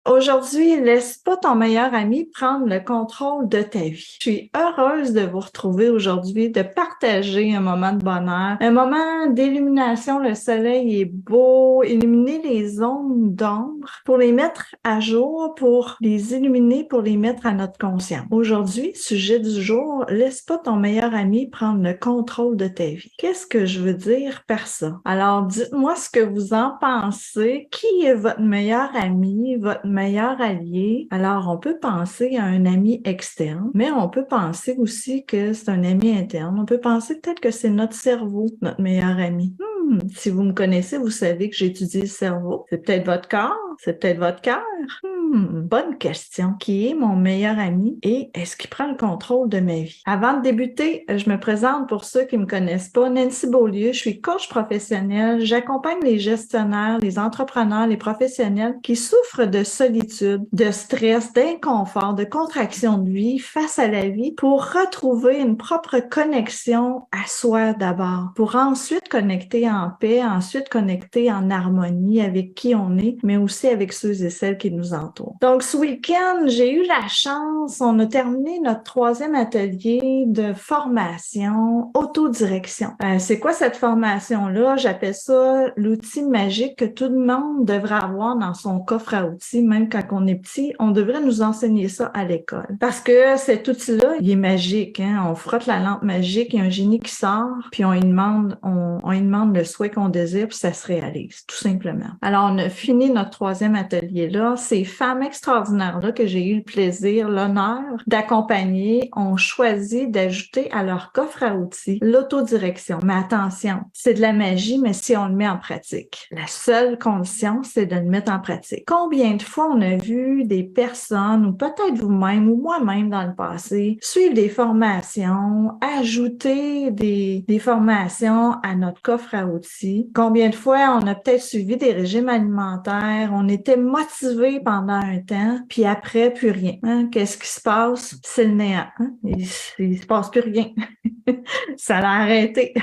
Aujourd'hui, laisse pas ton meilleur ami prendre le contrôle de ta vie. Je suis heureuse de vous retrouver aujourd'hui, de partager un moment de bonheur, un moment d'illumination. Le soleil est beau, illuminer les zones d'ombre pour les mettre à jour, pour les illuminer, pour les mettre à notre conscience. Aujourd'hui, sujet du jour, laisse pas ton meilleur ami prendre le contrôle de ta vie. Qu'est-ce que je veux dire par ça? Alors, dites-moi ce que vous en pensez. Qui est votre meilleur ami, votre meilleur allié? Alors, on peut penser à un ami externe, mais on peut penser aussi que c'est un ami interne. On peut penser peut-être que c'est notre cerveau, notre meilleur ami. Si vous me connaissez, vous savez que j'étudie le cerveau. C'est peut-être votre corps, c'est peut-être votre cœur. Bonne question. Qui est mon meilleur ami et est-ce qu'il prend le contrôle de ma vie? Avant de débuter, je me présente pour ceux qui me connaissent pas. Nancy Beaulieu, je suis coach professionnelle. J'accompagne les gestionnaires, les entrepreneurs, les professionnels qui souffrent de solitude, de stress, d'inconfort, de contraction de vie face à la vie pour retrouver une propre connexion à soi d'abord, pour ensuite connecter en paix, ensuite connecter en harmonie avec qui on est, mais aussi avec ceux et celles qui nous entourent. Donc, ce week-end, j'ai eu la chance, on a terminé notre 3e atelier de formation autodirection. C'est quoi cette formation-là? J'appelle ça l'outil magique que tout le monde devrait avoir dans son coffre à outils, même quand on est petit. On devrait nous enseigner ça à l'école. Parce que cet outil-là, il est magique, hein? On frotte la lampe magique, il y a un génie qui sort, puis on lui demande le souhait qu'on désire, puis ça se réalise, tout simplement. Alors, on a fini notre 3e atelier-là. Ces femmes extraordinaires-là que j'ai eu le plaisir, l'honneur d'accompagner, ont choisi d'ajouter à leur coffre à outils l'autodirection. Mais attention, c'est de la magie, mais si on le met en pratique. La seule condition, c'est de le mettre en pratique. Combien de fois on a vu des personnes, ou peut-être vous-même, ou moi-même dans le passé, suivre des formations, ajouter des formations à notre coffre à outils? Combien de fois on a peut-être suivi des régimes alimentaires, on était motivé pendant un temps, puis après, plus rien. Hein? Qu'est-ce qui se passe? C'est le néant. Hein? Il se passe plus rien. Ça l'a arrêté.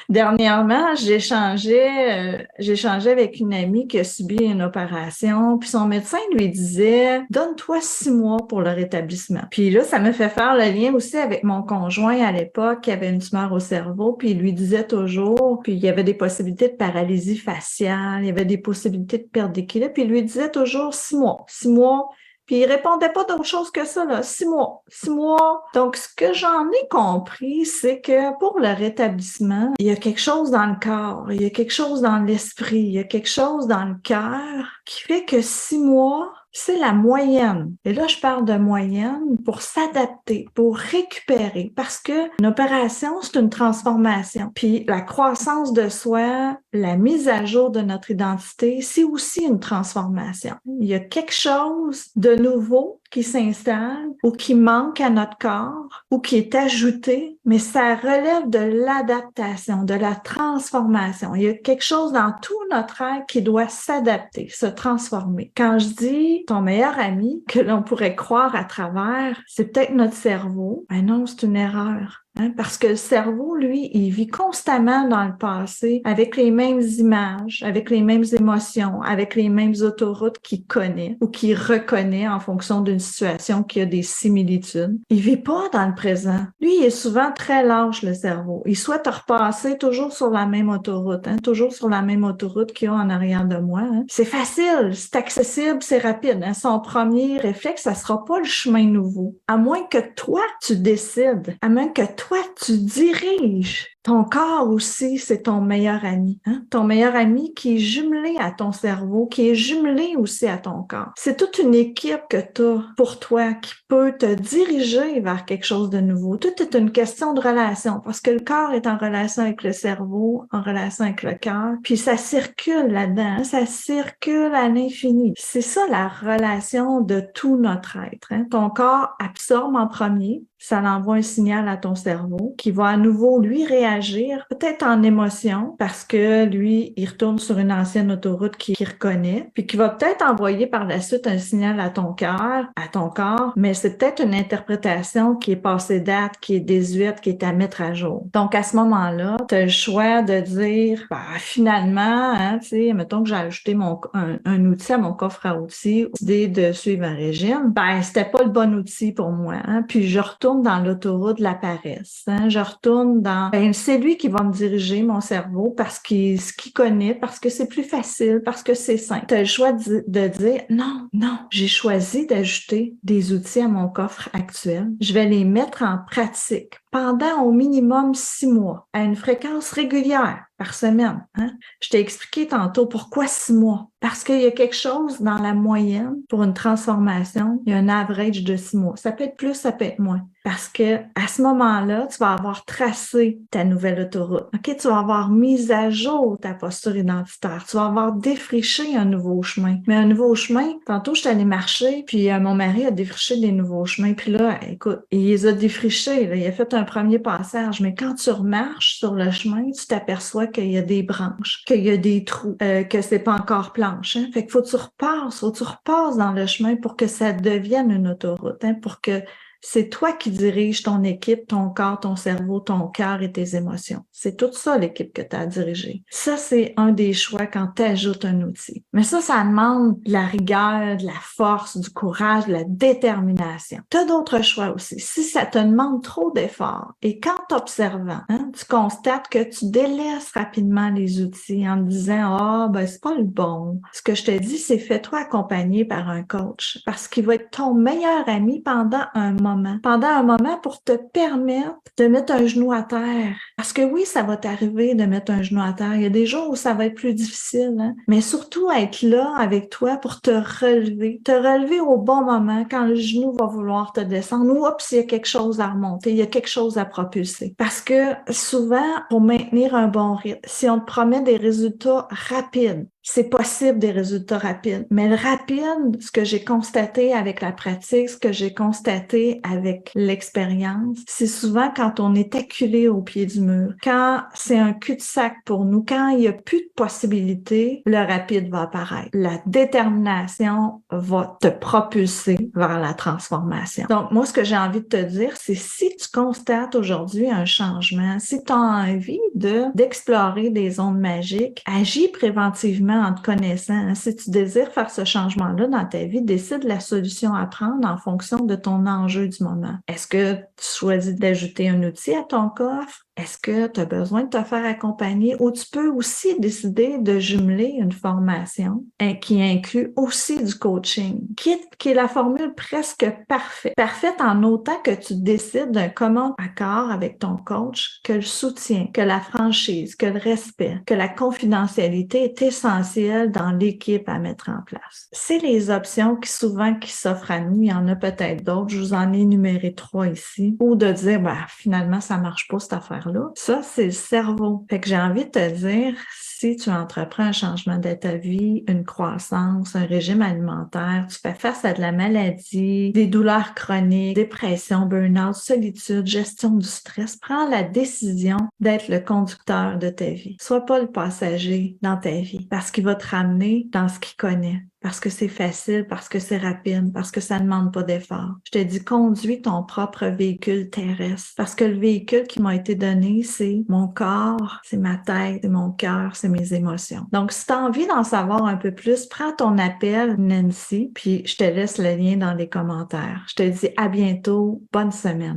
Dernièrement, j'échangeais avec une amie qui a subi une opération, puis son médecin lui disait « Donne-toi 6 mois pour le rétablissement ». Puis là, ça me fait faire le lien aussi avec mon conjoint à l'époque qui avait une tumeur au cerveau, puis il lui disait toujours, puis il y avait des possibilités de paralysie faciale, il y avait des possibilités de perte d'équilibre, puis il lui disait toujours 6 mois, 6 mois. Puis il répondait pas d'autre chose que ça, là. 6 mois. 6 mois. Donc, ce que j'en ai compris, c'est que pour le rétablissement, il y a quelque chose dans le corps, il y a quelque chose dans l'esprit, il y a quelque chose dans le cœur qui fait que 6 mois, c'est la moyenne. Et là, je parle de moyenne pour s'adapter, pour récupérer, parce que une opération, c'est une transformation. Puis la croissance de soi, la mise à jour de notre identité, c'est aussi une transformation. Il y a quelque chose de nouveau qui s'installe ou qui manque à notre corps ou qui est ajouté, mais ça relève de l'adaptation, de la transformation. Il y a quelque chose dans tout notre être qui doit s'adapter, se transformer. Quand je dis ton meilleur ami, que l'on pourrait croire à travers, c'est peut-être notre cerveau. Ben non, c'est une erreur. Hein, parce que le cerveau, lui, il vit constamment dans le passé avec les mêmes images, avec les mêmes émotions, avec les mêmes autoroutes qu'il connaît ou qu'il reconnaît en fonction d'une situation qui a des similitudes. Il vit pas dans le présent. Lui, il est souvent très lâche, le cerveau. Il souhaite repasser toujours sur la même autoroute, hein, toujours sur la même autoroute qu'il y a en arrière de moi. Hein. C'est facile, c'est accessible, c'est rapide. Hein. Son premier réflexe, ça sera pas le chemin nouveau. À moins que toi, tu décides, à moins que toi, tu diriges. Ton corps aussi, c'est ton meilleur ami. Hein? Ton meilleur ami qui est jumelé à ton cerveau, qui est jumelé aussi à ton corps. C'est toute une équipe que tu as pour toi qui peut te diriger vers quelque chose de nouveau. Tout est une question de relation parce que le corps est en relation avec le cerveau, en relation avec le cœur, puis ça circule là-dedans, hein? Ça circule à l'infini. C'est ça la relation de tout notre être. Hein? Ton corps absorbe en premier, ça l'envoie un signal à ton cerveau qui va à nouveau lui réagir réagir, peut-être en émotion, parce que lui, il retourne sur une ancienne autoroute qu'il reconnaît, puis qui va peut-être envoyer par la suite un signal à ton cœur, à ton corps, mais c'est peut-être une interprétation qui est passée date, qui est désuète, qui est à mettre à jour. Donc, à ce moment-là, tu as le choix de dire, finalement, hein, tu sais, mettons que j'ai ajouté un outil à mon coffre à outils, décidé de suivre un régime, c'était pas le bon outil pour moi, hein, puis je retourne dans l'autoroute de la paresse, hein, je retourne dans, c'est lui qui va me diriger mon cerveau parce ce qu'il connaît, parce que c'est plus facile, parce que c'est simple. Tu as le choix de dire, non, j'ai choisi d'ajouter des outils à mon coffre actuel. Je vais les mettre en pratique pendant au minimum 6 mois, à une fréquence régulière par semaine. Hein? Je t'ai expliqué tantôt pourquoi 6 mois. Parce qu'il y a quelque chose dans la moyenne pour une transformation, il y a un average de 6 mois. Ça peut être plus, ça peut être moins. Parce que à ce moment-là, tu vas avoir tracé ta nouvelle autoroute. OK, tu vas avoir mis à jour ta posture identitaire. Tu vas avoir défriché un nouveau chemin. Mais un nouveau chemin, tantôt, je suis allée marcher, puis mon mari a défriché des nouveaux chemins. Puis là, écoute, il les a défrichés. Là, il a fait un premier passage. Mais quand tu remarches sur le chemin, tu t'aperçois qu'il y a des branches, qu'il y a des trous, que c'est pas encore planche. Hein? Fait qu'il faut que tu repasses dans le chemin pour que ça devienne une autoroute, hein? Pour que c'est toi qui diriges ton équipe, ton corps, ton cerveau, ton cœur et tes émotions. C'est toute ça l'équipe que tu as à diriger. Ça, c'est un des choix quand tu ajoutes un outil. Mais ça demande de la rigueur, de la force, du courage, de la détermination. Tu as d'autres choix aussi. Si ça te demande trop d'efforts et qu'en t'observant, hein, tu constates que tu délaisses rapidement les outils en te disant « c'est pas le bon ». Ce que je te dis, c'est fais-toi accompagner par un coach parce qu'il va être ton meilleur ami pendant un moment pour te permettre de mettre un genou à terre. Parce que oui, ça va t'arriver de mettre un genou à terre. Il y a des jours où ça va être plus difficile, hein? Mais surtout être là avec toi pour te relever au bon moment quand le genou va vouloir te descendre ou il y a quelque chose à remonter, il y a quelque chose à propulser. Parce que souvent, pour maintenir un bon rythme, si on te promet des résultats rapides, c'est possible des résultats rapides. Mais le rapide, ce que j'ai constaté avec la pratique, ce que j'ai constaté avec l'expérience, c'est souvent quand on est acculé au pied du mur, quand c'est un cul-de-sac pour nous, quand il n'y a plus de possibilités, le rapide va apparaître. La détermination va te propulser vers la transformation. Donc, moi, ce que j'ai envie de te dire, c'est si tu constates aujourd'hui un changement, si tu as envie d'explorer des zones magiques, agis préventivement en te connaissant. Hein. Si tu désires faire ce changement-là dans ta vie, décide la solution à prendre en fonction de ton enjeu du moment. Est-ce que tu choisis d'ajouter un outil à ton coffre? Est-ce que tu as besoin de te faire accompagner ou tu peux aussi décider de jumeler une formation qui inclut aussi du coaching, qui est la formule presque parfaite. Parfaite en autant que tu décides d'un commun accord avec ton coach, que le soutien, que la franchise, que le respect, que la confidentialité est essentielle dans l'équipe à mettre en place. C'est les options qui s'offrent à nous. Il y en a peut-être d'autres. Je vous en ai énuméré 3 ici. Ou de dire, finalement, ça marche pas cette affaire-là. Ça, c'est le cerveau. Fait que j'ai envie de te dire, si tu entreprends un changement de ta vie, une croissance, un régime alimentaire, tu fais face à de la maladie, des douleurs chroniques, dépression, burn-out, solitude, gestion du stress, prends la décision d'être le conducteur de ta vie. Sois pas le passager dans ta vie parce qu'il va te ramener dans ce qu'il connaît. Parce que c'est facile, parce que c'est rapide, parce que ça ne demande pas d'effort. Je te dis, conduis ton propre véhicule terrestre. Parce que le véhicule qui m'a été donné, c'est mon corps, c'est ma tête, c'est mon cœur, c'est mes émotions. Donc, si tu as envie d'en savoir un peu plus, prends ton appel, Nancy, puis je te laisse le lien dans les commentaires. Je te dis à bientôt. Bonne semaine.